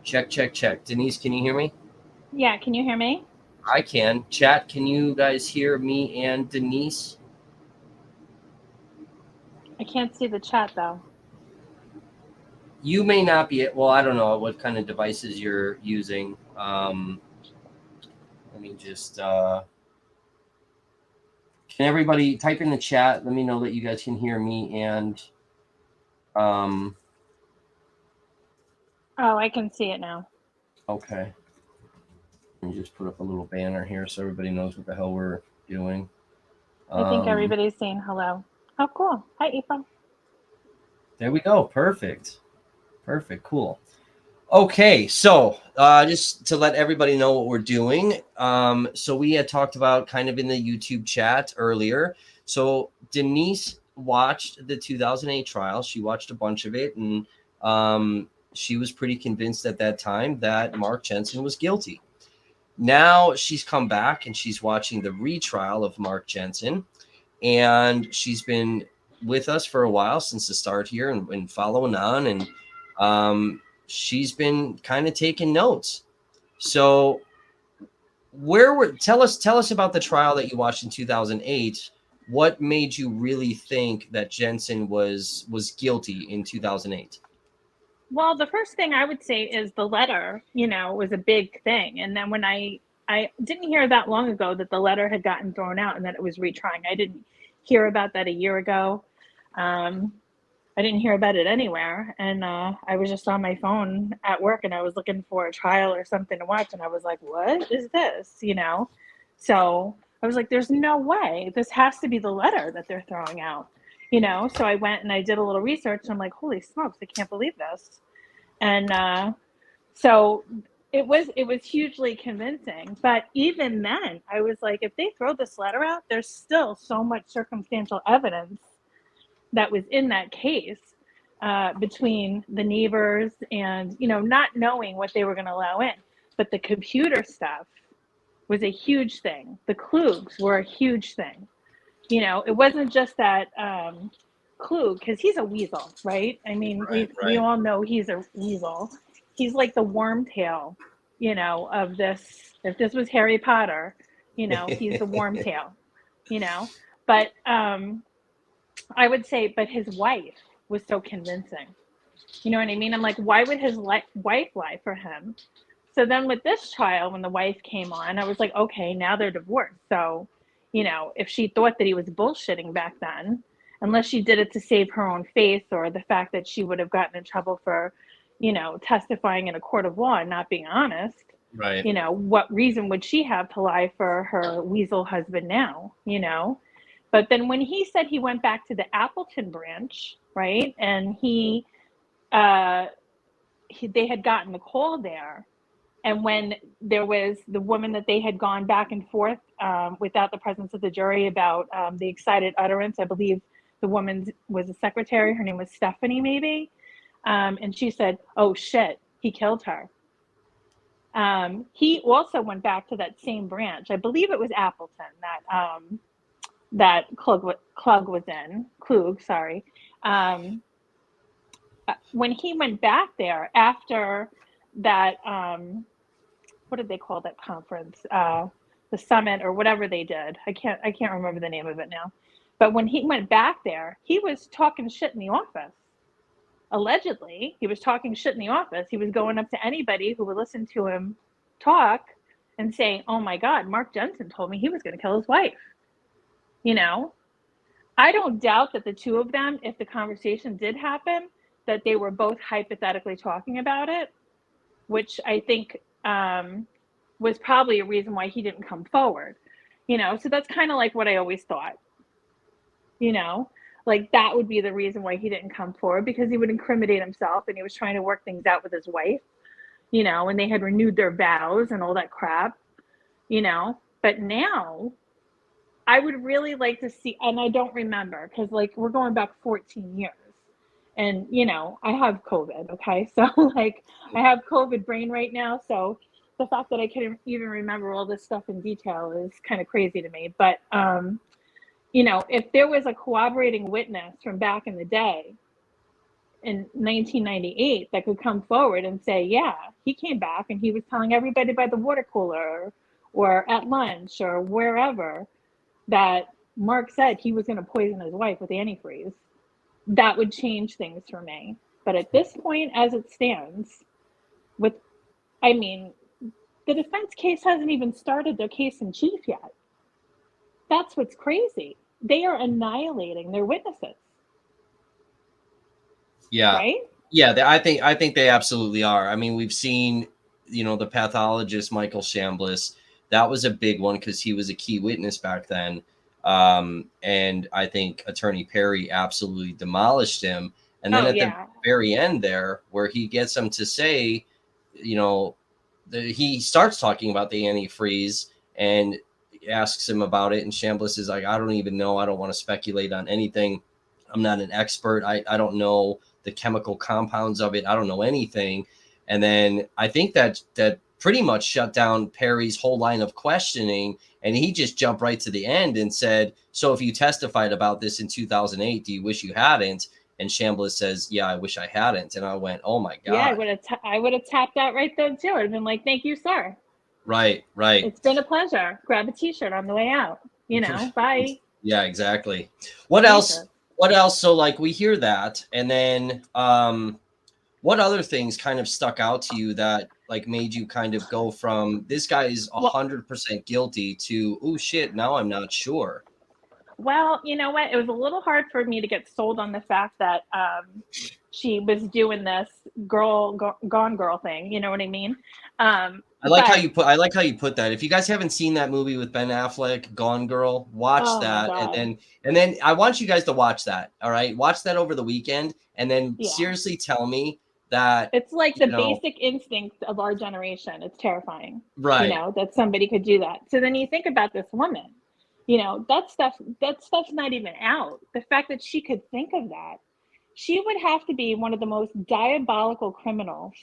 Check, check, check. Denise, can you hear me? Yeah, can you hear me? I can. Chat, can you guys hear me and Denise? I can't see the chat though. You may not be. Well, I don't know what kind of devices you're using. Let me just. Can everybody type in the chat? Let me know that you guys can hear me and. Um, Oh, I can see it now. okay. Let me just put up a little banner here so everybody knows what the hell we're doing. I think Um, everybody's saying hello. Oh, cool. Hi, Aoife. there we go. Perfect. Perfect. Cool. Okay, so just to let everybody know what we're doing. So we had talked about kind of in the YouTube chat earlier. So Denise watched the 2008 trial. She watched a bunch of it, and she was pretty convinced at that time that Mark Jensen was guilty. Now she's come back and she's watching the retrial of Mark Jensen, and she's been with us for a while since the start here and following on, and she's been kind of taking notes. So tell us about the trial that you watched in 2008. What made you really think that Jensen was guilty in 2008? Well, the first thing I would say is the letter, was a big thing. And then when I didn't hear that long ago that the letter had gotten thrown out and that it was retrying. I didn't hear about that a year ago. Um, I didn't hear about it anywhere. And I was just on my phone at work and I was looking for a trial or something to watch. And I was like, what is this? So I was like, there's no way. This has to be the letter that they're throwing out. So I went and I did a little research and I'm like, holy smokes, I can't believe this. And so it was hugely convincing. But even then, I was like, if they throw this letter out, there's still so much circumstantial evidence that was in that case between the neighbors and not knowing what they were going to allow in. But the computer stuff was a huge thing. The Klugs were a huge thing. It wasn't just that Klug, because he's a weasel, right? I mean, Right, we all know he's a weasel. He's like the wormtail, of this. If this was Harry Potter, he's the right. wormtail, you know. But I would say, but his wife was so convincing. You know what I mean? I'm like, why would his wife lie for him? So then with this trial, when the wife came on, I was like, okay, now they're divorced. So, if she thought that he was bullshitting back then, unless she did it to save her own face or the fact that she would have gotten in trouble for, testifying in a court of law and not being honest, Right. what reason would she have to lie for her weasel husband now? But then when he said he went back to the Appleton branch, right, and uh, they had gotten the call there, and when there was the woman that they had gone back and forth without the presence of the jury about the excited utterance, I believe the woman was a secretary. Her name was Stephanie, maybe. And she said, oh shit, he killed her. He also went back to that same branch. I believe it was Appleton that Klug was in. Klug, sorry. Um, when he went back there after that, what did they call that conference? The summit or whatever they did. I can't remember the name of it now. But when he went back there, he was talking shit in the office. Allegedly, he was talking shit in the office. He was going up to anybody who would listen to him talk and saying, "Oh my God, Mark Jensen told me he was going to kill his wife." You know, I don't doubt that the two of them, if the conversation did happen, that they were both hypothetically talking about it, which I think was probably a reason why he didn't come forward. So that's kind of like what I always thought, you know, like that would be the reason why he didn't come forward, because he would incriminate himself and he was trying to work things out with his wife, and they had renewed their vows and all that crap. But now I would really like to see, and I don't remember because like we're going back 14 years. And I have COVID, okay? So like I have COVID brain right now. So the fact that I couldn't even remember all this stuff in detail is kind of crazy to me. But if there was a corroborating witness from back in the day, in 1998 that could come forward and say, yeah, he came back and he was telling everybody by the water cooler or at lunch or wherever that Mark said he was going to poison his wife with antifreeze. That would change things for me. But at this point, as it stands, with, I mean, the defense case hasn't even started their case in chief yet. That's what's crazy. They are annihilating their witnesses. Yeah. Right? Yeah, I think they absolutely are. I mean, we've seen, the pathologist Michael Chambliss. That was a big one because he was a key witness back then. And I think Attorney Perry absolutely demolished him. And then Oh, at the yeah. very end there, where he gets him to say, you know, he starts talking about the antifreeze and asks him about it. And Chambliss is like, I don't even know. I don't want to speculate on anything. I'm not an expert. I don't know the chemical compounds of it. I don't know anything. And then I think that pretty much shut down Perry's whole line of questioning. And he just jumped right to the end and said, so if you testified about this in 2008, do you wish you hadn't? And Chambliss says, yeah, I wish I hadn't. And I went, oh my Yeah, God. I would have tapped out right then too. I'd have been like, thank you, sir. Right. It's been a pleasure. Grab a t-shirt on the way out. Bye. Yeah, exactly. What else? Jesus. What else? So like we hear that, and then what other things kind of stuck out to you that like made you kind of go from this guy is Well, 100% guilty to, oh shit, now I'm not sure. well, you know what? It was a little hard for me to get sold on the fact that she was doing this gone girl thing. You know what I mean? But I like how you put that. If you guys haven't seen that movie with Ben Affleck, Gone Girl, watch oh my that, and God. then I want you guys to watch that. All right, watch that over the weekend, and then Yeah. seriously tell me that It's like the you know basic instincts of our generation. It's terrifying, right, that somebody could do that. So then you think about this woman, that stuff's not even out. The fact that she could think of that, she would have to be one of the most diabolical criminals.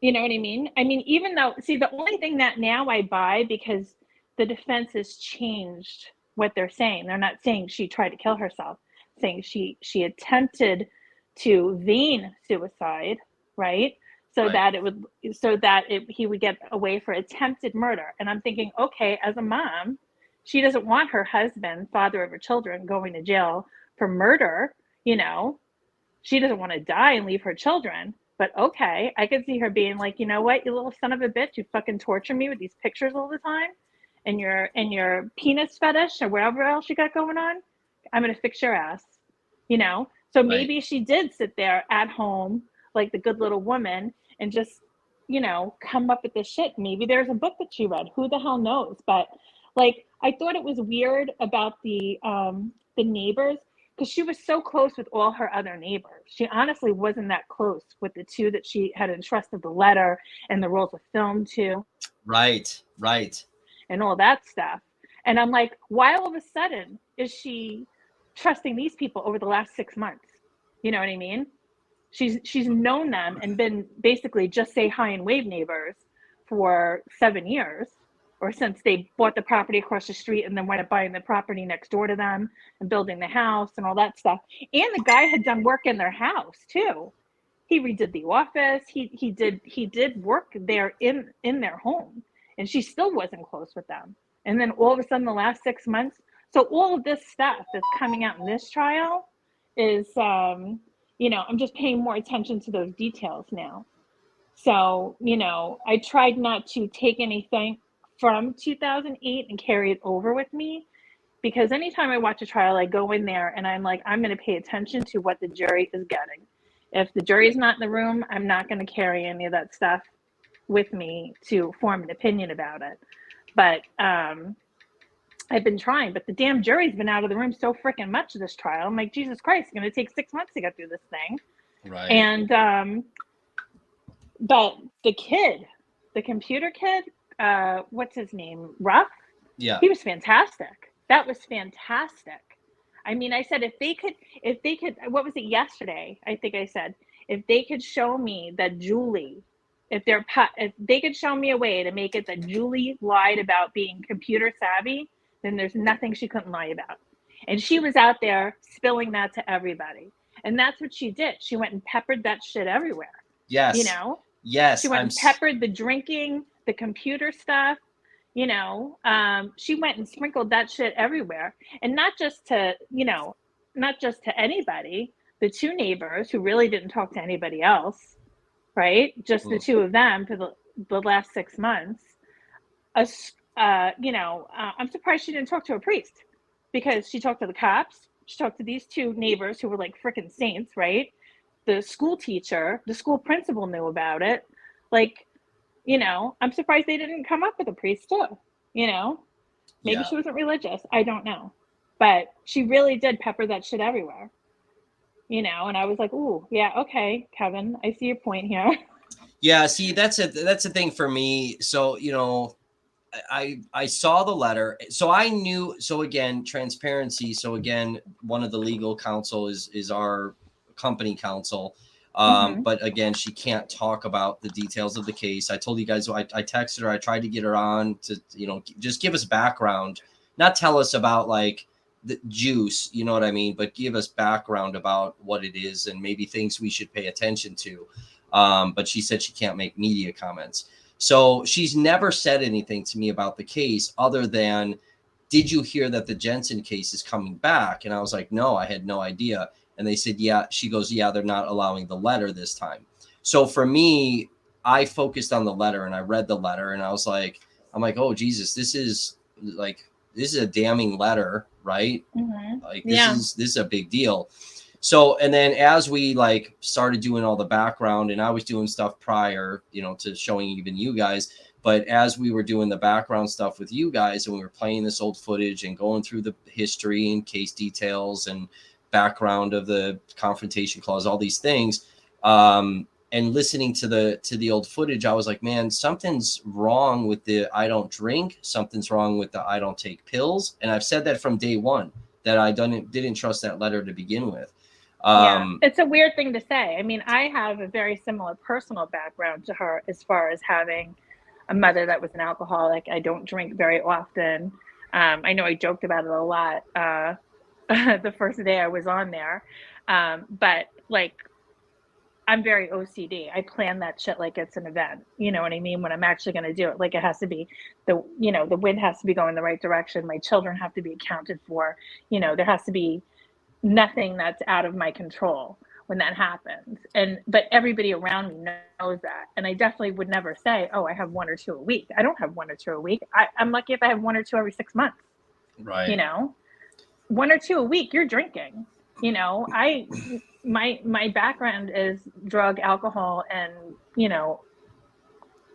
You know what I mean? I mean, even though, see, the only thing that now I buy, because the defense has changed what they're saying. They're not saying she tried to kill herself, saying she attempted to vein suicide, right? So right, that it would, so that he would get away for attempted murder. And I'm thinking, okay, as a mom, she doesn't want her husband, father of her children, going to jail for murder. You know, she doesn't want to die and leave her children. But okay, I could see her being like, you know what, you little son of a bitch, you fucking torture me with these pictures all the time, and your penis fetish or whatever else you got going on. I'm gonna fix your ass. So right. maybe she did sit there at home like the good little woman and just, come up with this shit. Maybe there's a book that she read. Who the hell knows? But like, I thought it was weird about the neighbors, because she was so close with all her other neighbors. She honestly wasn't that close with the two that she had entrusted the letter and the rolls of film to Right, right, and all that stuff. And I'm like, why all of a sudden is she trusting these people over the last 6 months? You know what I mean? She's known them and been basically just say hi and wave neighbors for 7 years, or since they bought the property across the street and then went up buying the property next door to them and building the house and all that stuff. And the guy had done work in their house too. He redid the office. He did work there in their home, and she still wasn't close with them. And then all of a sudden, the last 6 months. So all of this stuff that's coming out in this trial is, I'm just paying more attention to those details now. So, I tried not to take anything from 2008 and carry it over with me, because anytime I watch a trial, I go in there and I'm like, I'm going to pay attention to what the jury is getting. If the jury's not in the room, I'm not going to carry any of that stuff with me to form an opinion about it. But I've been trying, but the damn jury's been out of the room so freaking much of this trial. I'm like, Jesus Christ, it's going to take 6 months to get through this thing. right. And but the kid, the computer kid, what's his name? Ruff. Yeah, He was fantastic. That was fantastic. I mean, I said if they could, what was it yesterday? I think I said, if they could show me that Julie, if they could show me a way to make it that Julie lied about being computer savvy, then there's nothing she couldn't lie about. And she was out there spilling that to everybody. And that's what she did. She went and peppered that shit everywhere. You Yes. know, she Yes. went and peppered the drinking, the computer stuff. She went and sprinkled that shit everywhere, and not just to not just to anybody. The two neighbors who really didn't talk to anybody else, right? Just the two of them for the last 6 months. I'm surprised she didn't talk to a priest, because she talked to the cops. She talked to these two neighbors who were like freaking saints, right? The school teacher, the school principal knew about it. Like, I'm surprised they didn't come up with a priest too. You know, maybe Yeah. she wasn't religious. I don't know, but she really did pepper that shit everywhere. And I was like, "Ooh, yeah, okay, Kevin, I see your point here." Yeah. See, that's a thing for me. So, I saw the letter, so I knew. So again, transparency. So again, one of the legal counsel is our company counsel. Mm-hmm. But again, she can't talk about the details of the case. I told you guys, I texted her. I tried to get her on to just give us background, not tell us about like the juice, you know what I mean, but give us background about what it is and maybe things we should pay attention to. But she said she can't make media comments. So she's never said anything to me about the case other than, did you hear that the Jensen case is coming back? And I was like, no, I had no idea. And they said, yeah. She goes, yeah, they're not allowing the letter this time. So for me, I focused on the letter and I read the letter and I'm like, oh, Jesus, this is a damning letter, right? Mm-hmm. Like Yeah. this is a big deal. So, and then as we like started doing all the background, and I was doing stuff prior, to showing even you guys, but as we were doing the background stuff with you guys and we were playing this old footage and going through the history and case details and background of the confrontation clause, all these things, and listening to the old footage, I was like, man, something's wrong with the I don't drink, something's wrong with the I don't take pills. And I've said that from day one, that I didn't trust that letter to begin with. Yeah, it's a weird thing to say. I mean, I have a very similar personal background to her as far as having a mother that was an alcoholic. I don't drink very often. I know I joked about it a lot the first day I was on there. But like, I'm very OCD. I plan that shit like it's an event. You know what I mean? When I'm actually going to do it, like it has to be the wind has to be going the right direction. My children have to be accounted for. There has to be nothing that's out of my control when that happens. But everybody around me knows that. And I definitely would never say, oh, I have one or two a week. I don't have one or two a week. I'm lucky if I have one or two every 6 months. Right. One or two a week, you're drinking. My background is drug, alcohol, and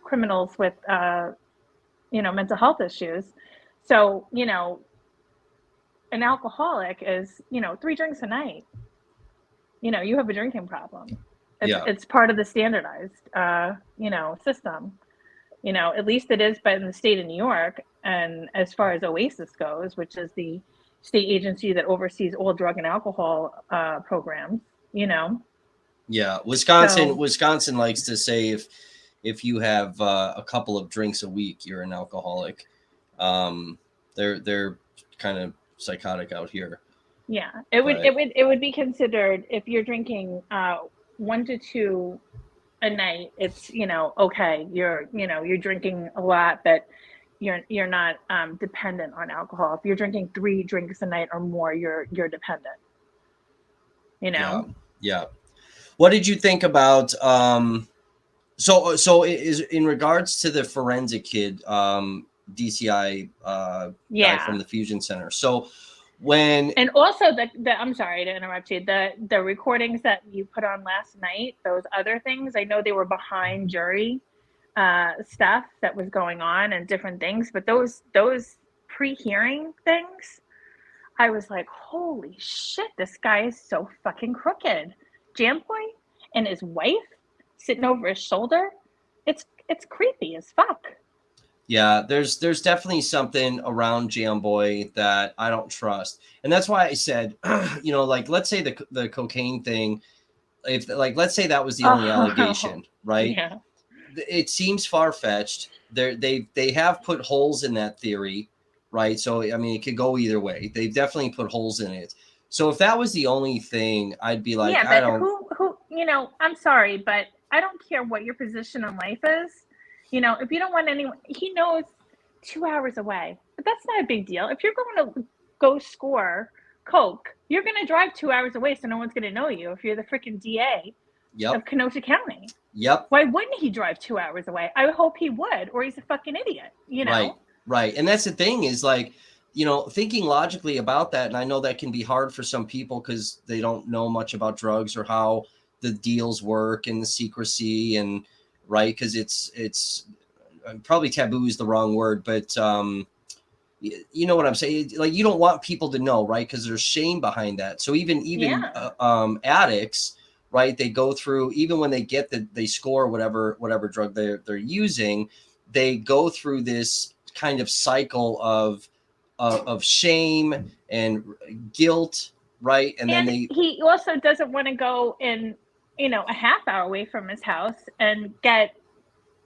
criminals with mental health issues. So an alcoholic is 3 drinks a night. You have a drinking problem. It's part of the standardized system. At least it is, but in the state of New York, and as far as Oasis goes, which is the state agency that oversees all drug and alcohol programs. Yeah, So Wisconsin likes to say if you have a couple of drinks a week, you're an alcoholic. They're kind of psychotic out here. yeah, it would be considered, if you're drinking 1 to 2 a night. It's okay. You're drinking a lot, but you're not dependent on alcohol. If you're drinking 3 drinks a night or more, you're dependent. Yeah, yeah. What did you think about so is in regards to the forensic kid, DCI guy from Yeah. the Fusion Center. So when And also the I'm sorry to interrupt you. The recordings that you put on last night, those other things, I know they were behind jury stuff that was going on and different things, but those pre-hearing things, I was like, holy shit, this guy is so fucking crooked. Jam Boy and his wife sitting over his shoulder. It's creepy as fuck. Yeah, there's definitely something around Jamboy that I don't trust. And that's why I said, like let's say the cocaine thing, if like let's say that was the only Oh, allegation, right? yeah. It seems far-fetched. They have put holes in that theory, right? So I mean it could go either way. They've definitely put holes in it. So if that was the only thing, I'd be like, Yeah, I but don't. I'm sorry, but I don't care what your position in life is. If you don't want anyone, he knows 2 hours away, but that's not a big deal. If you're going to go score Coke, you're going to drive 2 hours away so no one's going to know you if you're the freaking DA of Yep. Kenosha County. Yep. Why wouldn't he drive 2 hours away? I hope he would, or he's a fucking idiot. Right. Right. And that's the thing is like, thinking logically about that. And I know that can be hard for some people because they don't know much about drugs or how the deals work and the secrecy and right. Because it's probably taboo is the wrong word, but you know what I'm saying? Like you don't want people to know, right? Because there's shame behind that. So even Yeah. addicts, right? They go through even when they get they score whatever drug they're using, they go through this kind of cycle of shame and guilt, right? And then And they he also doesn't want to go in, a half hour away from his house and get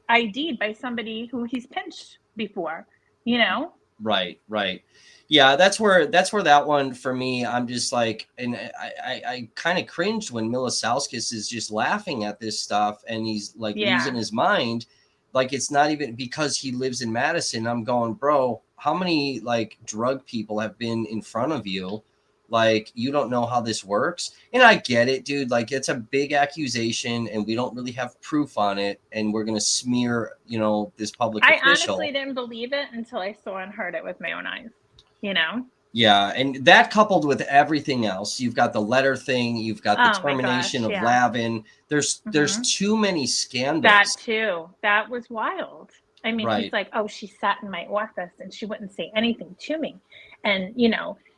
ID'd by somebody who he's pinched before, you know? right. Yeah, that's where that one for me, I'm just like, and I kind of cringed when Milisauskas is just laughing at this stuff and he's like losing Yeah. his mind. Like it's not even because he lives in Madison. I'm going, bro, how many like drug people have been in front of you? Like you don't know how this works. And I get it, dude. Like it's a big accusation and we don't really have proof on it. And we're gonna smear, this public I honestly official. didn't believe it until I saw and heard it with my own eyes, you know? Yeah, and that coupled with everything else, you've got the letter thing, you've got the Oh my termination gosh, of yeah. Lavin. There's Hmm. too many That scandals. too. That was wild. I mean, he's Right. like, "Oh, she sat in my office and she wouldn't say anything to me." And,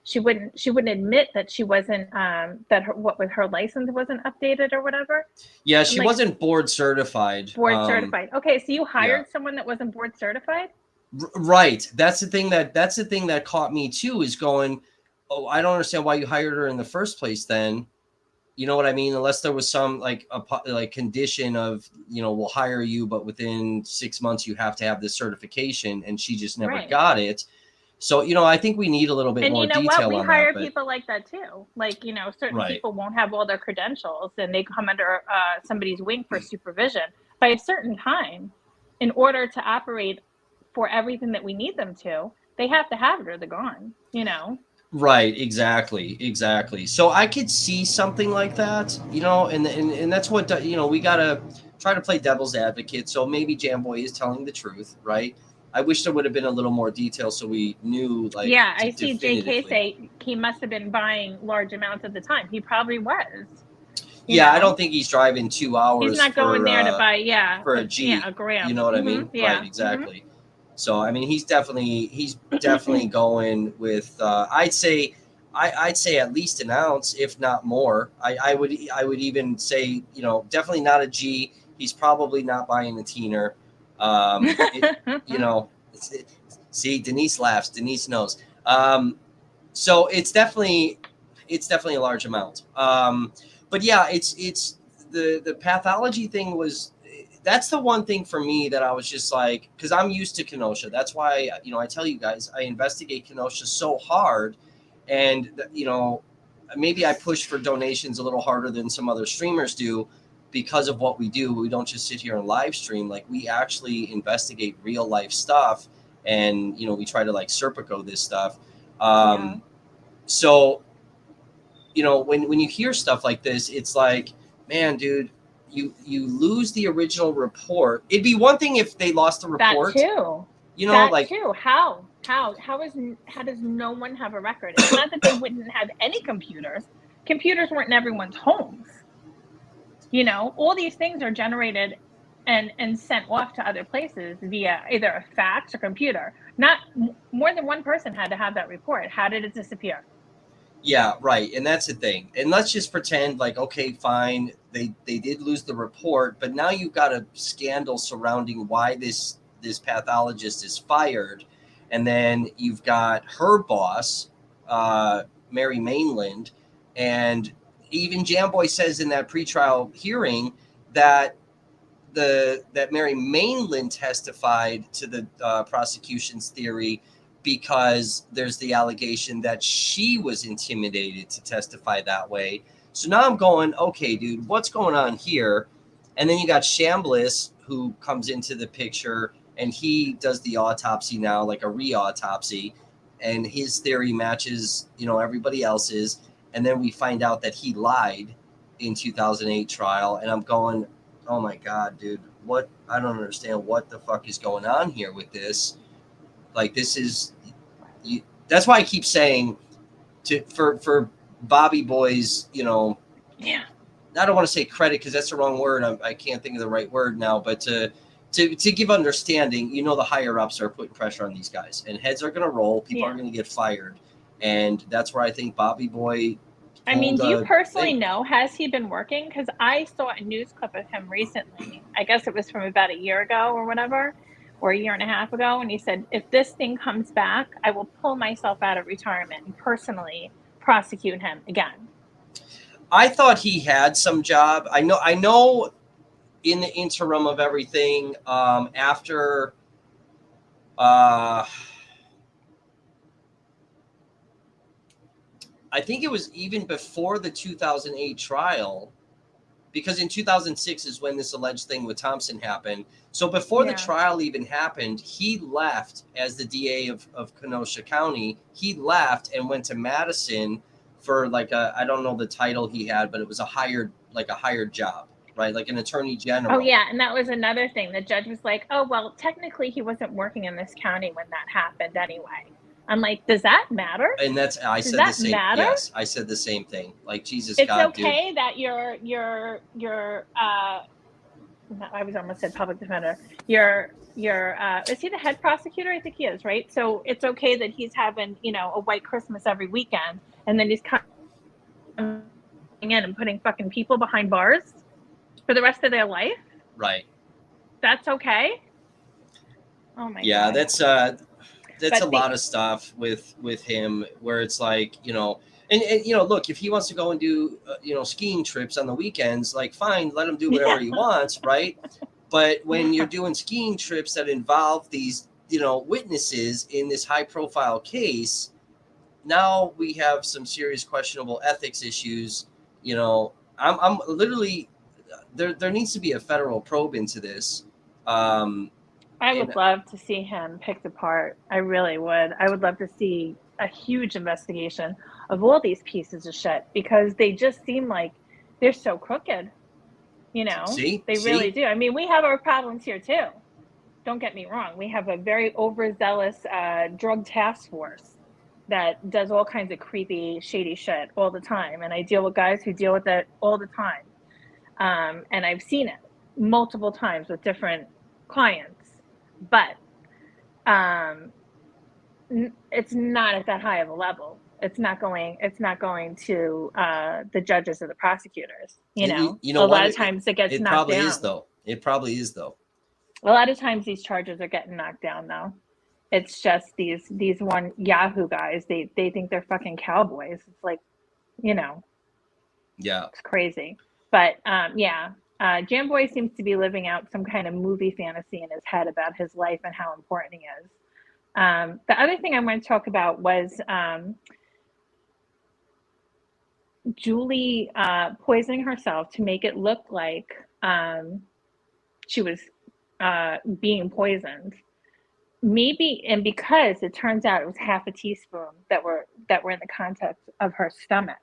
she wouldn't admit that she wasn't that what with her license wasn't updated or whatever. Yeah, I'm she like, wasn't board certified. board certified. Okay, so you Yeah. hired someone that wasn't board certified? Right. That's the thing that caught me too is going, "Oh, I don't understand why you hired her in the first place then." You know what I mean? Unless there was some like like condition of, we'll hire you but within 6 months you have to have this certification and she just never Right. got it. So, I think we need a little bit And more you know what? detail We on that, hire but people like that too. Like, certain right. people won't have all their credentials and they come under somebody's wing for supervision. By a certain time, in order to operate for everything that we need them to, they have to have it or they're gone. Right, exactly. So I could see something like that, and that's what we gotta try to play devil's advocate. So maybe Jamboy is telling the truth, right? I wish there would have been a little more detail so we knew like Yeah, I see JK definitively. say he must have been buying large amounts at the time. He probably was, you Yeah, I don't know. think he's driving two He's hours not going there to buy, yeah, for a yeah, Jeep. a You gram. know what I Mhm. mean? Right, Yeah. Mhm. exactly. So I mean, he's definitely going with. I'd say at least an ounce, if not more. I would even say definitely not a G. He's probably not buying a teener. You know, see Denise laughs. Denise knows. So it's definitely a large amount. But yeah, it's the pathology thing was that's the one thing for me that I was just like, because I'm used to Kenosha. That's why I tell you guys I investigate Kenosha so hard, and maybe I push for donations a little harder than some other streamers do because of what we do. We don't just sit here and live stream; like we actually investigate real life stuff, and we try to like Serpico this stuff. Yeah. So when you hear stuff like this, it's like, man, dude, you lose the original report. It'd be one thing if they lost the That report, too. That like too. How does no one have a record? It's not that they wouldn't have any computers. Computers weren't in everyone's homes. All these things are generated and sent off to other places via either a fax or computer. Not more than one person had to have that report. How did it disappear? yeah, right. And that's the thing. And let's just pretend like, okay, fine, they did lose the report, but now you've got a scandal surrounding why this pathologist is fired, and then you've got her boss, Mary Mainland, and even Jamboy says in that pretrial hearing that that Mary Mainland testified to the prosecution's theory because there's the allegation that she was intimidated to testify that way. So now I'm going, okay, dude, what's going on here? And then you got Shambliss, who comes into the picture, and he does the autopsy now, like a re-autopsy, and his theory matches, everybody else's. And then we find out that he lied in 2008 trial, and I'm going, oh my god, dude, what? I don't understand what the fuck is going on here with this. Like, this is, that's why I keep saying for Bobby Boy's, Yeah. I don't want to say credit because that's the wrong word. I can't think of the right word now, but to give understanding, the higher ups are putting pressure on these guys, and heads are going to roll. People are going to get fired, and that's where I think Bobby Boy. I mean, do you personally know, has he been working? Because I saw a news clip of him recently. I guess it was from about a year ago or whatever, or a year and a half ago. And he said, if this thing comes back, I will pull myself out of retirement and personally prosecute him again. I thought he had some job. I know in the interim of everything, after I think it was even before the 2008 trial, because in 2006 is when this alleged thing with Thompson happened. So before the trial even happened, he left as the DA of Kenosha County. He left and went to Madison for I don't know the title he had, but it was a hired job, right? Like an attorney general. Oh, yeah. And that was another thing. The judge was like, oh, well, technically he wasn't working in this county when that happened anyway. I'm like, does that matter? And I said the same. Yes, I said the same thing. Like, Jesus, it's God, okay, dude. that I was almost said public defender. Your is he the head prosecutor? I think he is, right? So it's okay that he's having, a white Christmas every weekend, and then he's coming in and putting fucking people behind bars for the rest of their life. Right. That's okay. Oh my God. Yeah, that's a lot of stuff with him where it's like, and look, if he wants to go and do skiing trips on the weekends, like, fine, let him do whatever he wants, right? But when you're doing skiing trips that involve these witnesses in this high profile case, now we have some serious questionable ethics issues. I'm literally, there needs to be a federal probe into this. I would love to see him picked apart. I really would. I would love to see a huge investigation of all these pieces of shit, because they just seem like they're so crooked. They really do. I mean, we have our problems here too. Don't get me wrong. We have a very overzealous drug task force that does all kinds of creepy, shady shit all the time. And I deal with guys who deal with it all the time. And I've seen it multiple times with different clients. But it's not at that high of a level. It's not going to the judges or the prosecutors. A lot of times it gets knocked down. It probably is though. A lot of times these charges are getting knocked down though. It's just these one Yahoo guys. They think they're fucking cowboys. It's like, yeah, it's crazy. But Jamboy seems to be living out some kind of movie fantasy in his head about his life and how important he is. The other thing I want to talk about was Julie poisoning herself to make it look like she was being poisoned. Maybe, and because it turns out it was half a teaspoon that were in the contents of her stomach.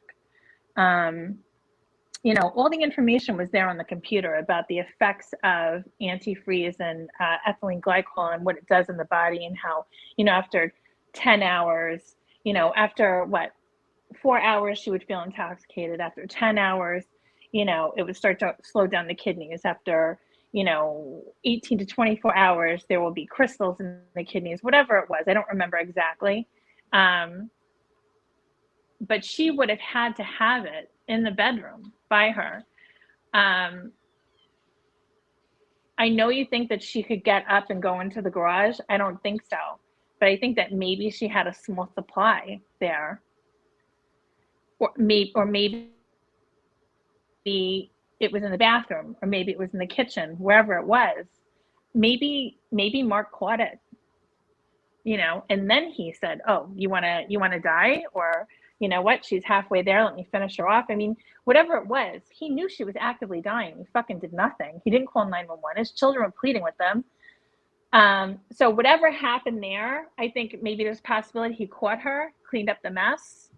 All the information was there on the computer about the effects of antifreeze and ethylene glycol and what it does in the body, and how, after 10 hours, after 4 hours, she would feel intoxicated. After 10 hours, it would start to slow down the kidneys. After, 18 to 24 hours, there will be crystals in the kidneys, whatever it was. I don't remember exactly. But she would have had to have it in the bedroom by her. I know you think that she could get up and go into the garage. I don't think so. But I think that maybe she had a small supply there. Or maybe it was in the bathroom, or maybe it was in the kitchen, wherever it was. Maybe Mark caught it. you know, and then he said, oh, you want to die? Or, you know what, she's halfway there, let me finish her off. I mean, whatever it was, he knew she was actively dying. He fucking did nothing. He didn't call 911. His children were pleading with them. So whatever happened there, I think maybe there's a possibility he caught her, cleaned up the mess.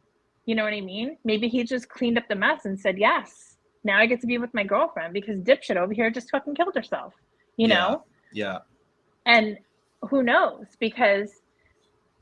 You know what I mean? Maybe he just cleaned up the mess and said, yes, now I get to be with my girlfriend because dipshit over here just fucking killed herself, you Yeah. know? Yeah. And who knows?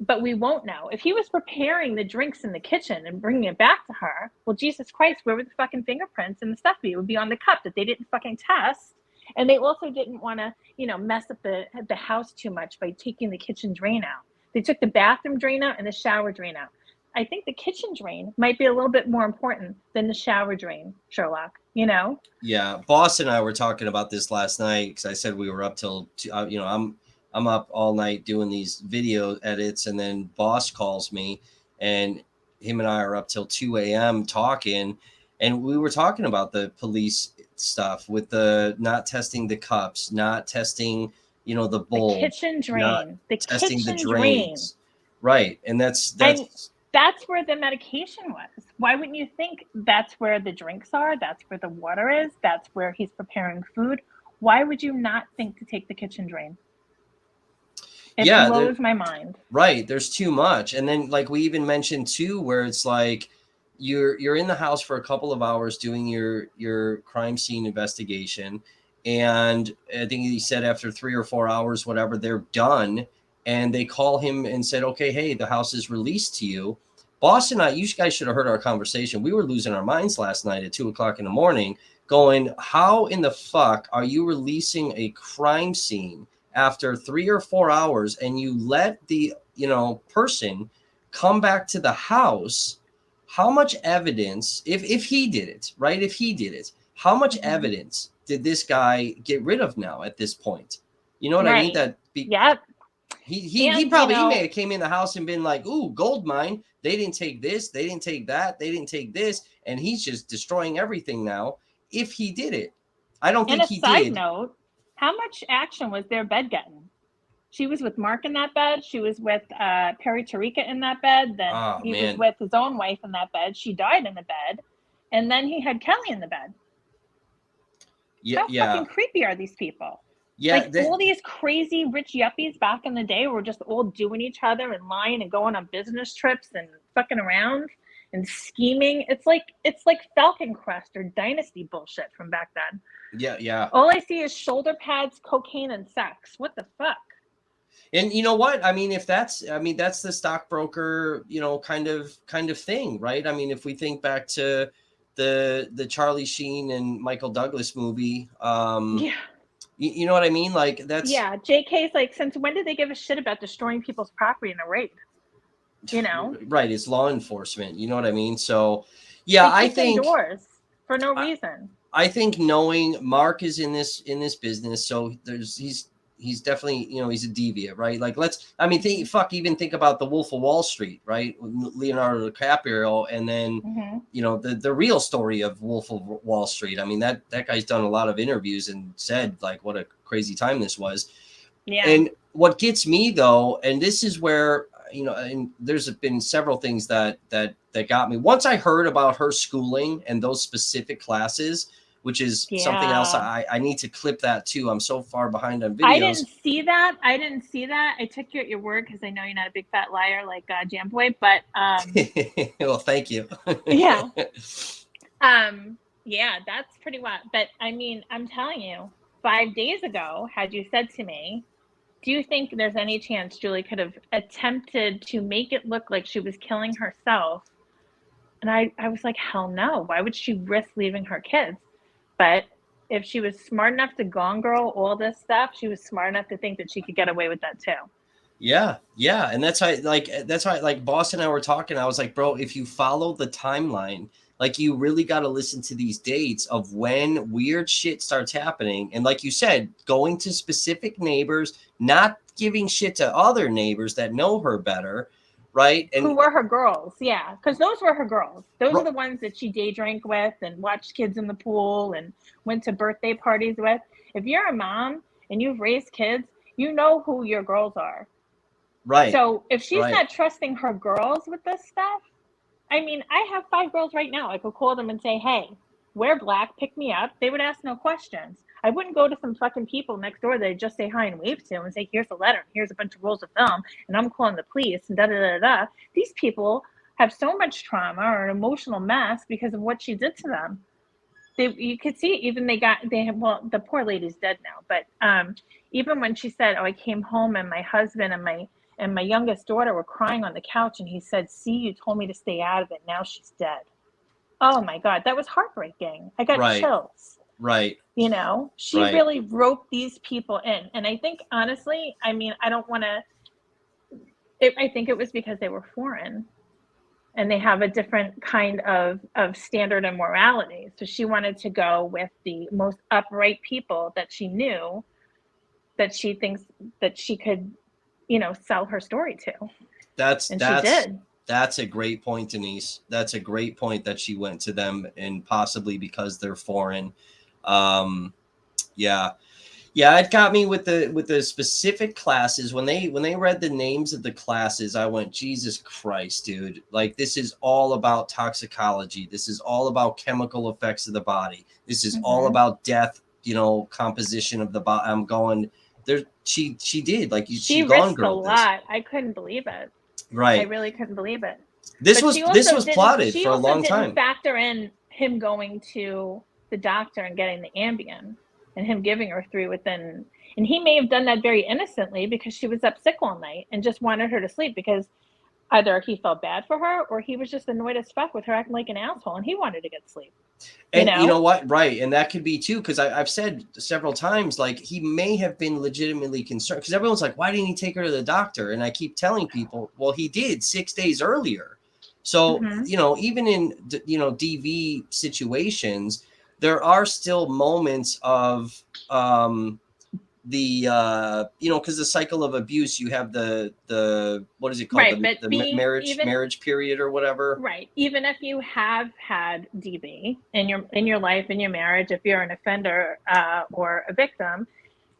But we won't know. If he was preparing the drinks in the kitchen and bringing it back to her, well, Jesus Christ, where were the fucking fingerprints and the stuff? It would be on the cup that they didn't fucking test. And they also didn't want to, you know, mess up the house too much by taking the kitchen drain out. They took the bathroom drain out and the shower drain out. I think the kitchen drain might be a little bit more important than the shower drain, Sherlock, you know? Yeah. Boss and I were talking about this last night because I said we were up till, you know, I'm up all night doing these video edits, and then Boss calls me, and him and I are up till 2 a.m. talking, and we were talking about the police stuff with the not testing the cups, not testing, you know, the The bulge, kitchen not drain. The testing the kitchen drain. drains, right? And that's And that's that's where the medication was. Why wouldn't you think that's where the drinks are? That's where the water is. That's where he's preparing food. Why would you not think to take the kitchen drain? It yeah. blows my mind. Right. There's too much. And then like we even mentioned too, where it's like you're in the house for a couple of hours doing your crime scene investigation. And I think he said after 3 or 4 hours, whatever, they're done. And they call him and said, okay, hey, the house is released to you. Boss and I, you guys should have heard our conversation. We were losing our minds last night at 2 o'clock in the morning, going, how in the fuck are you releasing a crime scene after 3 or 4 hours, and you let the, you know, person come back to the house? How much evidence, if he did it, right, if he did it, how much Mm-hmm. evidence did this guy get rid of now at this point? You know what I mean? Right. Yep. He And, you probably, he may know, have came in the house and been like, ooh, gold mine, they didn't take this, they didn't take that, they didn't take this, and he's just destroying everything now. If he did it, I don't and think a he side did. note, how much action was their bed getting? She was with Mark in that bed. She was with Perry Tarika in that bed. Then Oh he was man. with his own wife in that bed. She died in the bed. And then he had Kelly in the bed. Yeah, How yeah, fucking creepy are these people? yeah. Like all these crazy rich yuppies back in the day were just all doing each other and lying and going on business trips and fucking around and scheming. It's like Falcon Crest or Dynasty bullshit from back then. Yeah, yeah. All I see is shoulder pads, cocaine, and sex. What the fuck? And you know what? I mean, if that's, I mean, that's the stockbroker, you know, kind of thing, right? I mean, if we think back to the Charlie Sheen and Michael Douglas movie, Yeah. you know what I mean? Like that's Yeah. JK's like, since when did they give a shit about destroying people's property in a raid? You know? right. It's law enforcement. You know what I mean? So, yeah, They kicked in doors for no reason. I think knowing Mark is in this business, so he's definitely, you know, he's a deviant, right? Like I mean, even think about the Wolf of Wall Street, right? Leonardo DiCaprio, and then Mm-hmm. you know the real story of Wolf of Wall Street. I mean that guy's done a lot of interviews and said like what a crazy time this was. Yeah. And what gets me though, and this is where, you know, and there's been several things that got me. Once I heard about her schooling and those specific classes, which is something else Yeah. I need to clip that too. I'm so far behind on I didn't videos. see that. I didn't see that. I took you at your word because I know you're not a big fat liar like Jam Boy. But Well, thank you. yeah. Yeah, that's pretty wild. But I mean, I'm telling you, 5 days ago, had you said to me, do you think there's any chance Julie could have attempted to make it look like she was killing herself? And I was like, hell no. Why would she risk leaving her kids? But if she was smart enough to gone girl all this stuff, she was smart enough to think that she could get away with that too. Yeah, yeah, and that's why Boss and I were talking. I was like, bro, if you follow the timeline, like you really got to listen to these dates of when weird shit starts happening, and like you said, going to specific neighbors, not giving shit to other neighbors that know her better, right? Who And were her girls? Yeah, because those were her girls. Those are ro- the ones that she day drank with and watched kids in the pool and went to birthday parties with. If you're a mom and you've raised kids, you know who your girls are. Right. So if she's Right. not trusting her girls with this stuff, I mean, I have 5 girls right now. I could call them and say, hey, wear black, pick me up. They would ask no questions. I wouldn't go to some fucking people next door that just say hi and wave to and say, here's a letter, here's a bunch of rolls of film, and I'm calling the police and da da da da. These people have so much trauma or an emotional mess because of what she did to them. You could see even well, the poor lady's dead now, but even when she said, oh, I came home and my husband and my youngest daughter were crying on the couch, and he said, see, you told me to stay out of it, now she's dead. Oh my God, that was heartbreaking. I got Right. chills. Right. She Right. really roped these people in, and I think honestly, I mean, I don't want to, I think it was because they were foreign and they have a different kind of standard and morality. So she wanted to go with the most upright people that she knew, that she thinks that she could, sell her story to. That's And she that's did. that's a great point, Denise. That's a great point that she went to them, and possibly because they're foreign. Um, yeah, yeah, it got me with the specific classes. When they read the names of the classes, I went, Jesus Christ, dude! Like, this is all about toxicology. This is all about chemical effects of the body. This is all Mm-hmm. about death. Composition of the body. I'm going there. She did, like, She she gone risked a girl this. lot. I couldn't believe it. I Right. really couldn't believe it. This But was this was plotted she for a also long didn't time. factor in him going to the doctor and getting the Ambien and him giving her 3 within, and he may have done that very innocently because she was up sick all night and just wanted her to sleep because either he felt bad for her or he was just annoyed as fuck with her acting like an asshole and he wanted to get sleep. And you know what? Right. And that could be too, because I've said several times, like, he may have been legitimately concerned, because everyone's like, why didn't he take her to the doctor? And I keep telling people, well, he did 6 days earlier. So, Mm-hmm. even in, DV situations, there are still moments of, because the cycle of abuse, you have the what is it called, Right, the but marriage period or whatever. right, even if you have had DV in your life, in your marriage, if you're an offender or a victim,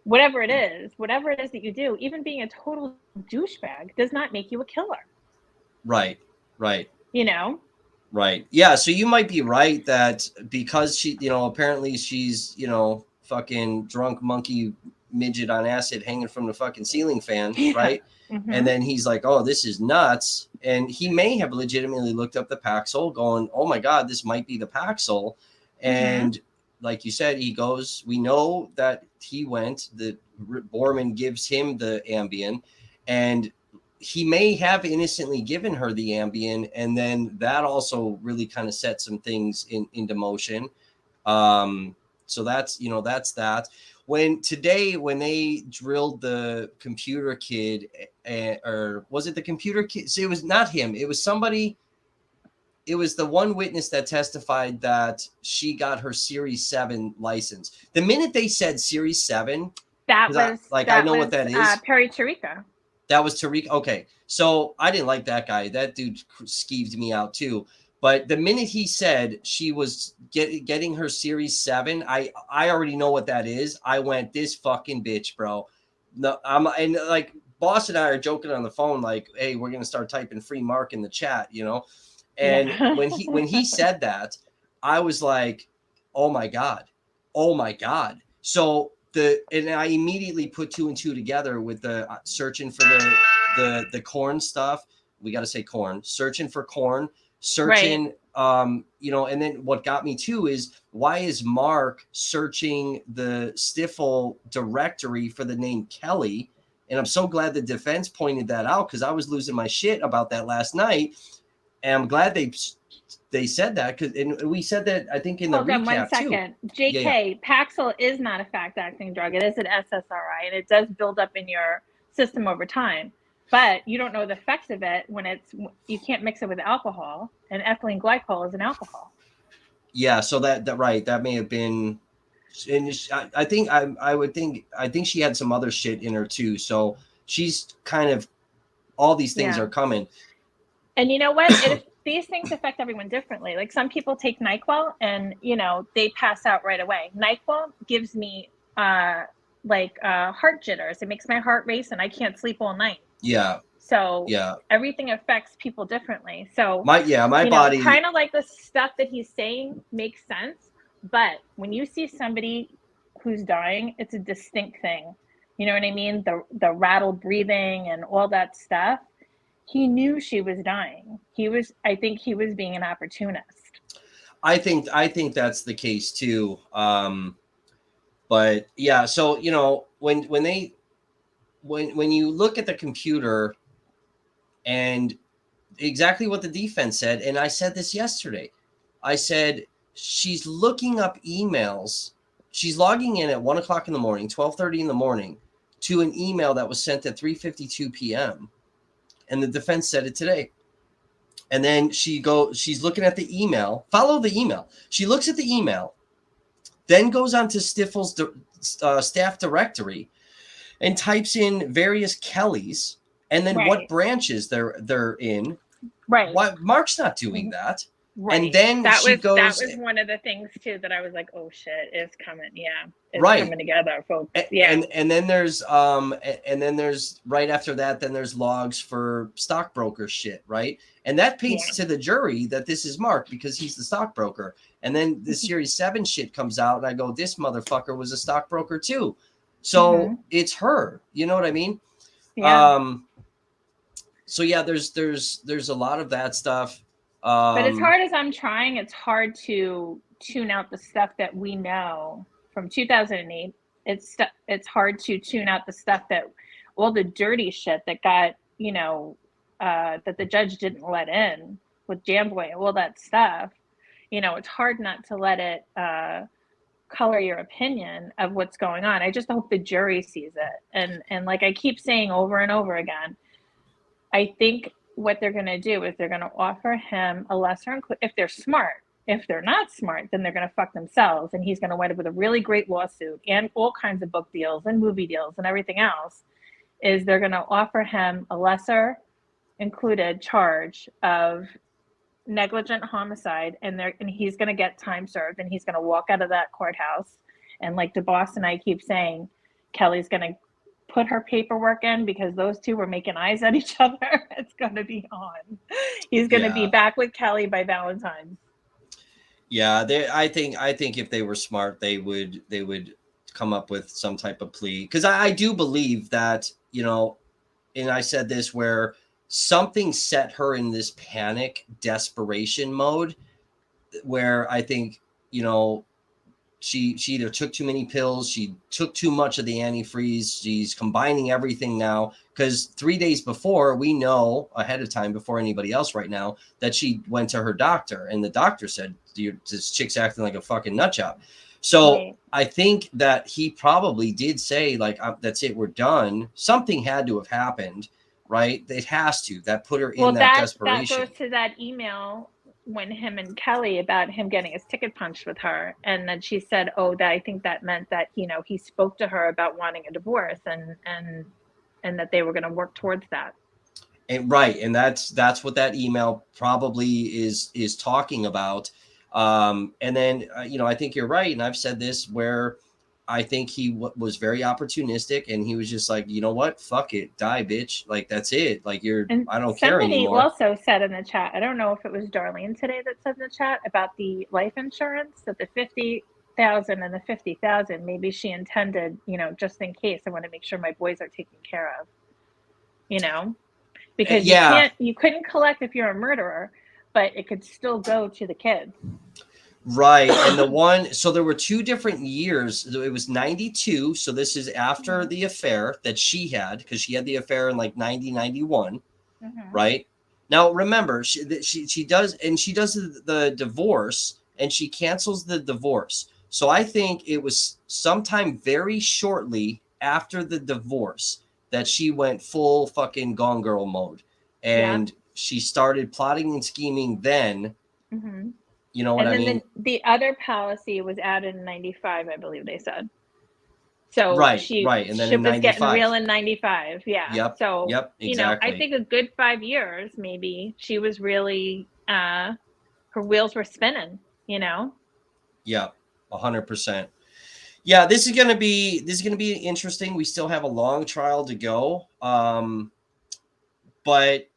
whatever it is that you do, even being a total douchebag does not make you a killer. Right. Right. You know? Right. Yeah. So you might be right that because she, apparently she's, fucking drunk monkey midget on acid hanging from the fucking ceiling fan, Yeah. right? And Mm-hmm. then he's like, oh, this is nuts. And he may have legitimately looked up the Paxil going, oh my God, this might be the Paxil. Mm-hmm. And like you said, he goes, we know that he went, the Borman gives him the Ambien, and he may have innocently given her the Ambien, and then that also really kind of set some things into motion. So that's that. When they drilled the computer kid, or was it the computer kid? So it was not him. It was somebody. It was the one witness that testified that she got her Series 7 license. The minute they said Series 7, That because was I know what that is. Perry Tariqa. That was Tariq. Okay. So I didn't like that guy. That dude skeeved me out too. But the minute he said she was getting her Series 7, I already know what that is. I went, this fucking bitch, bro. No, and like, Boss and I are joking on the phone, like, hey, we're gonna start typing free mark in the chat, And Yeah. when he said that, I was like, oh my God. Oh my God. So and I immediately put 2 and 2 together with the searching for the corn stuff. We got to say corn. Searching for corn. Right. Searching. And then what got me too is, why is Mark searching the Stifel directory for the name Kelly? And I'm so glad the defense pointed that out, because I was losing my shit about that last night. And I'm glad they said that, because, and we said that, I think, in the Hold on one recap too. second. Yeah, yeah. JK, Paxil is not a fast acting drug. It is an SSRI and it does build up in your system over time. But you don't know the effects of it you can't mix it with alcohol, and ethylene glycol is an alcohol. Yeah, so that right, that may have been, and I think I think she had some other shit in her too. So she's kind of, all these things Yeah. are coming. And you know what? These things affect everyone differently. Like some people take NyQuil and they pass out right away. NyQuil gives me heart jitters. It makes my heart race and I can't sleep all night. Yeah, So Yeah. everything affects people differently. So, My body. kind of like the stuff that he's saying makes sense. But when you see somebody who's dying, it's a distinct thing. You know what I mean? The rattled breathing and all that stuff. He knew she was dying. I think he was being an opportunist. I think that's the case too. But yeah, so when you look at the computer and exactly what the defense said, and I said this yesterday, I said she's looking up emails. She's logging in at 1 o'clock in the morning, 12:30 in the morning, to an email that was sent at 3:52 p.m. And the defense said it today. And then she's looking at the email. Follow the email. She looks at the email, then goes on to Stiffel's staff directory and types in various Kellys and then what Right. branches they're in. Right. Why Mark's not doing that? Right. And then she goes. That was one of the things too that I was like, oh shit, it's coming. Yeah, it's Right. coming together, folks. Yeah. And then there's right after that, then there's logs for stockbroker shit, right? And that paints to the jury that this is Mark because he's the stockbroker. And then the Series 7 shit comes out, and I go, this motherfucker was a stockbroker too. So it's her. You know what I mean? Yeah. So yeah, there's a lot of that stuff. But as hard as I'm trying, it's hard to tune out the stuff that we know from 2008. It's hard to tune out the stuff that all the dirty shit that got, that the judge didn't let in with Jamboy, all that stuff. It's hard not to let it color your opinion of what's going on. I just hope the jury sees it. And like I keep saying over and over again, I think what they're going to do is they're going to offer him a lesser if they're smart. If they're not smart, then they're going to fuck themselves, and he's going to wind up with a really great lawsuit and all kinds of book deals and movie deals and everything else. Is they're going to offer him a lesser included charge of negligent homicide, and he's going to get time served, and he's going to walk out of that courthouse. And like DeBoss and I keep saying, Kelly's going to put her paperwork in because those two were making eyes at each other. It's going to be on. He's going to be back with Kelly by Valentine's. Yeah, I think if they were smart, they would come up with some type of plea, because I do believe that, and I said this, where something set her in this panic desperation mode where I think, she either took too many pills, she took too much of the antifreeze, she's combining everything now, because 3 days before, we know ahead of time, before anybody else right now, that she went to her doctor, and the doctor said, this chick's acting like a fucking nut job. So I think that he probably did say, like, that's it, we're done. Something had to have happened, right? It has to. That put her in that desperation. That goes to that email when him and Kelly about him getting his ticket punched with her, and then she said, "Oh, that I think that meant that he spoke to her about wanting a divorce, and that they were going to work towards that." And that's what that email probably is talking about. And then I think you're right, and I've said this, where I think he was very opportunistic, and he was just like, you know what, fuck it, die, bitch, like that's it, like I don't care anymore. Somebody also said in the chat, I don't know if it was Darlene today that said in the chat about the life insurance, that the 50,000 and the 50,000, maybe she intended, just in case, I want to make sure my boys are taken care of, because you couldn't collect if you're a murderer, but it could still go to the kids. Right. And so there were 2 different years. It was 92. So this is after the affair that she had, because she had the affair in like 90, 91. Right. Now, remember, she does the divorce, and she cancels the divorce. So I think it was sometime very shortly after the divorce that she went full fucking Gone Girl mode. And she started plotting and scheming then. You know what I mean? The other policy was added in 95, I believe they said. So she and then was getting real in 95. Yeah. Yep. So yep, exactly. I think a good 5 years, maybe she was really her wheels were spinning, Yeah, 100%. Yeah, this is gonna be interesting. We still have a long trial to go. but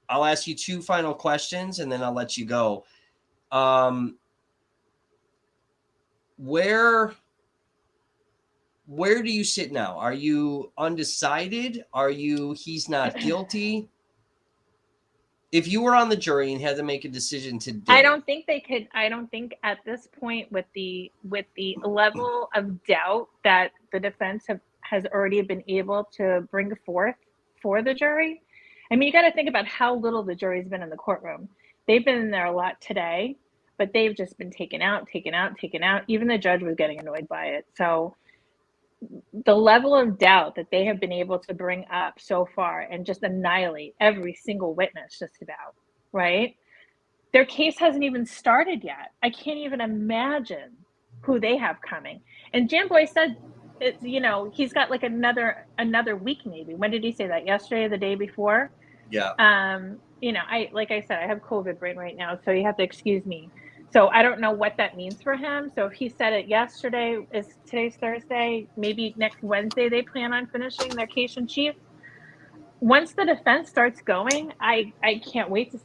I'll ask you 2 final questions and then I'll let you go. Where do you sit now? Are you undecided? Are you he's not guilty? If you were on the jury and had to make a decision today, I don't think they could. I don't think at this point, with the level of doubt that the defense has already been able to bring forth for the jury. I mean, you got to think about how little the jury's been in the courtroom. They've been in there a lot today, but they've just been taken out. Even the judge was getting annoyed by it. So the level of doubt that they have been able to bring up so far and just annihilate every single witness, just about, right? Their case hasn't even started yet. I can't even imagine who they have coming. And Jamboy said, it's, he's got like another week maybe. When did he say that? Yesterday or the day before? Yeah. Like I said, I have COVID brain right now, so you have to excuse me. So I don't know what that means for him. So if he said it yesterday, today's Thursday, maybe next Wednesday they plan on finishing their case in chief. Once the defense starts going, I can't wait to.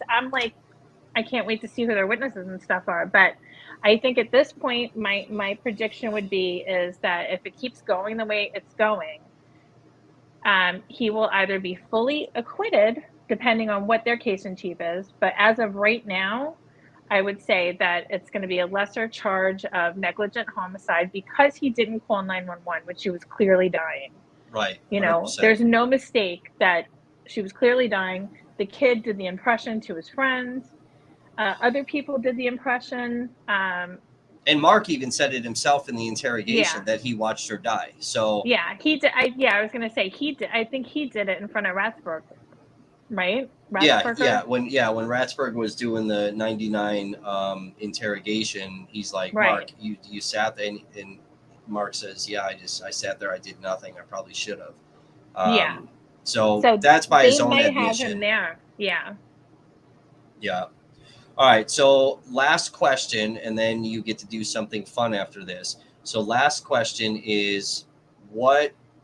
I can't wait to see who their witnesses and stuff are. But I think at this point, my prediction would be is that if it keeps going the way it's going, he will either be fully acquitted, depending on what their case in chief is. But as of right now, I would say that it's going to be a lesser charge of negligent homicide because he didn't call 911, which she was clearly dying. Right. 100%. There's no mistake that she was clearly dying. The kid did the impression to his friends. Other people did the impression. And Mark even said it himself in the interrogation that he watched her die. So yeah, he did. I was going to say he did. I think he did it in front of Ratsburg, right? Yeah. When Ratsburg was doing the 99 interrogation, he's like, Mark, you sat there, and Mark says, yeah, I sat there, I did nothing. I probably should have. So that's by his own admission. They might have him there. Yeah. Yeah. All right. So last question, and then you get to do something fun after this. So last question is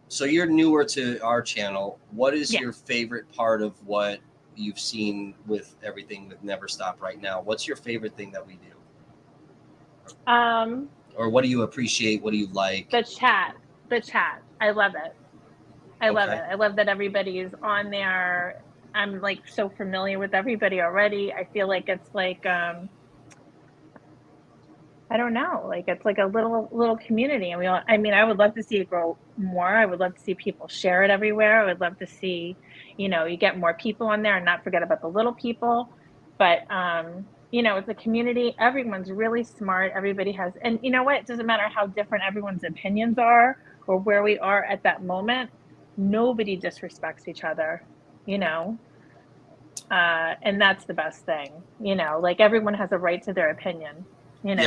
so you're newer to our channel. What is your favorite part of what you've seen with everything with Never Stop right now? What's your favorite thing that we do? Or what do you appreciate? What do you like? The chat. I love it. I love it. I love that everybody is on there. I'm like so familiar with everybody already. I feel like it's like I don't know, like it's like a little community, and I would love to see it grow more. I would love to see people share it everywhere. I would love to see, you get more people on there and not forget about the little people. But it's a community. Everyone's really smart. Everybody has, and you know what? It doesn't matter how different everyone's opinions are or where we are at that moment. Nobody disrespects each other, and that's the best thing, like everyone has a right to their opinion, and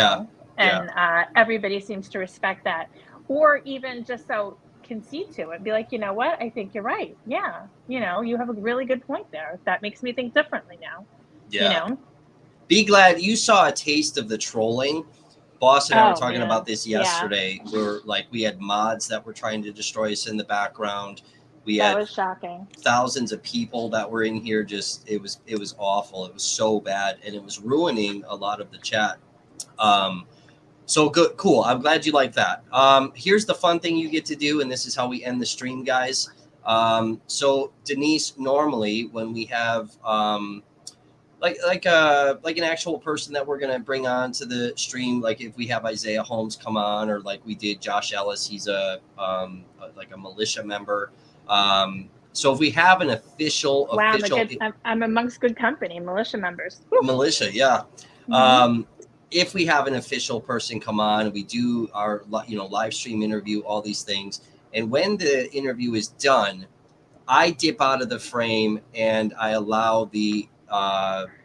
everybody seems to respect that, or even just so concede to it, be like, you know what, I think you're right. Yeah. You have a really good point there. That makes me think differently now. Be glad you saw a taste of the trolling. Boss and I were talking about this yesterday. We had mods that were trying to destroy us in the background. That was shocking. Thousands of people that were in here. Just it was awful. It was so bad, and it was ruining a lot of the chat. So good, cool. I'm glad you like that. Here's the fun thing you get to do, and this is how we end the stream, guys. So Denise, normally when we have like an actual person that we're gonna bring on to the stream, like if we have Isaiah Holmes come on, or like we did Josh Ellis, he's a militia member. So if we have an official, I'm amongst good company, militia members. Militia, yeah. Mm-hmm. If we have an official person come on, we do our live stream interview, all these things, and when the interview is done, I dip out of the frame and I allow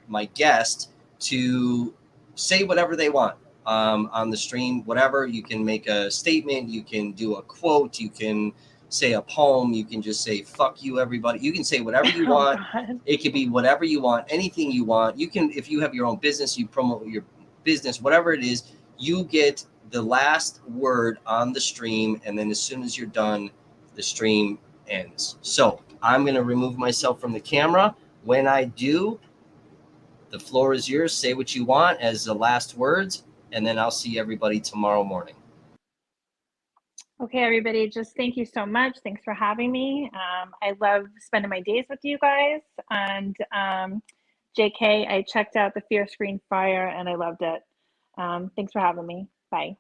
my guest to say whatever they want on the stream. Whatever, you can make a statement, you can do a quote, you can say a poem, you can just say "fuck you, everybody." You can say whatever you want. It could be whatever you want, anything you want. You can, if you have your own business, you promote your business, whatever it is. You get the last word on the stream, and then as soon as you're done, the stream ends. So I'm going to remove myself from the camera. When I do, the floor is yours. Say what you want as the last words, and then I'll see everybody tomorrow morning. Okay, everybody, just thank you so much. Thanks for having me. I love spending my days with you guys. And JK, I checked out the Fear Screen Fire and I loved it. Thanks for having me. Bye.